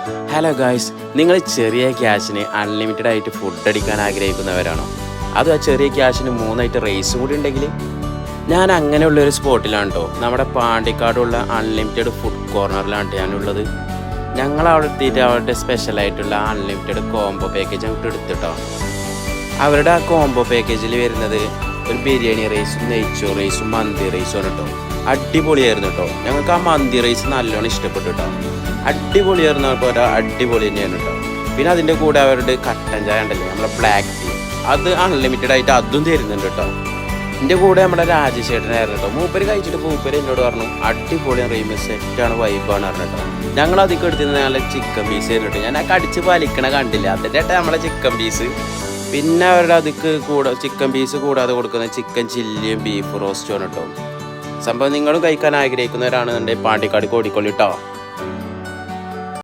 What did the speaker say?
Hello guys, നിങ്ങൾ ചെറിയ ക്യാഷിന് unlimited ആയിട്ട് ഫുഡ് അടിക്കാൻ ആഗ്രഹിക്കുന്നവരാണോ? അതും ആ ചെറിയ ക്യാഷിന് 3 റേസും കൂടി ഉണ്ടെങ്കിൽ ഞാൻ അങ്ങനെയുള്ളൊരു സ്പോട്ടിലാണ് കേട്ടോ. നമ്മുടെ പാണ്ടിക്കാടുള്ള അൺലിമിറ്റഡ് ഫുഡ് കോർണറിലാണ് ഞാനുള്ളത്. ഞങ്ങൾ അവിടെ എത്തിയിട്ട് അവരുടെ സ്പെഷ്യലായിട്ടുള്ള അൺലിമിറ്റഡ് കോംബോ പാക്കേജ് അങ്ങോട്ട് എടുത്തിട്ടോ. അവരുടെ ആ കോംബോ പാക്കേജിൽ വരുന്നത് ഒരു ബിരിയാണി റൈസും നെയ്ച്ചോറ് റൈസും മന്തി റൈസും ആണ് കേട്ടോ. അടിപൊളിയായിരുന്നു കേട്ടോ. ഞങ്ങൾക്ക് ആ മന്തി റൈസ് നല്ലോണം ഇഷ്ടപ്പെട്ടു കേട്ടോ. അടിപൊളിയായിരുന്നു കേട്ടോ, അടിപൊളി തന്നെയാണ് കേട്ടോ. പിന്നെ അതിൻ്റെ കൂടെ അവരുടെ കട്ടൻ ചായ ഉണ്ടല്ലേ, നമ്മളെ ബ്ലാക്ക് ടീ, അത് അൺലിമിറ്റഡ് ആയിട്ട് അതും തരുന്നുണ്ട് കേട്ടോ. എൻ്റെ കൂടെ നമ്മുടെ രാജേഷേട്ടനായിരുന്നു കേട്ടോ. മൂപ്പര് കഴിച്ചിട്ട് മൂപ്പര് എന്നോട് പറഞ്ഞു അടിപൊളിയാണ് റീമ, സെറ്റാണ്, വൈബാണ് പറഞ്ഞു കേട്ടോ. ഞങ്ങൾ അധികം എടുത്തിരുന്ന നല്ല ചിക്കൻ പീസ് ആയിരുന്നു കേട്ടോ. ഞാൻ ആ കടിച്ച് പാലിക്കണ കണ്ടില്ല, അതിൻ്റെ ഏട്ടാ നമ്മളെ ചിക്കൻ പീസ്. പിന്നെ അവരുടെ അതിക്ക് ചിക്കൻ പീസ് കൂടാതെ കൊടുക്കുന്ന ചിക്കൻ ചില്ലിയും ബീഫ് റോസ്റ്റും ആണ് കേട്ടോ. സംഭവം നിങ്ങളും കഴിക്കാൻ ആഗ്രഹിക്കുന്നവരാണെന്നുണ്ടെങ്കിൽ പാണ്ടിക്കാട് കോടിക്കൊള്ളി കേട്ടോ.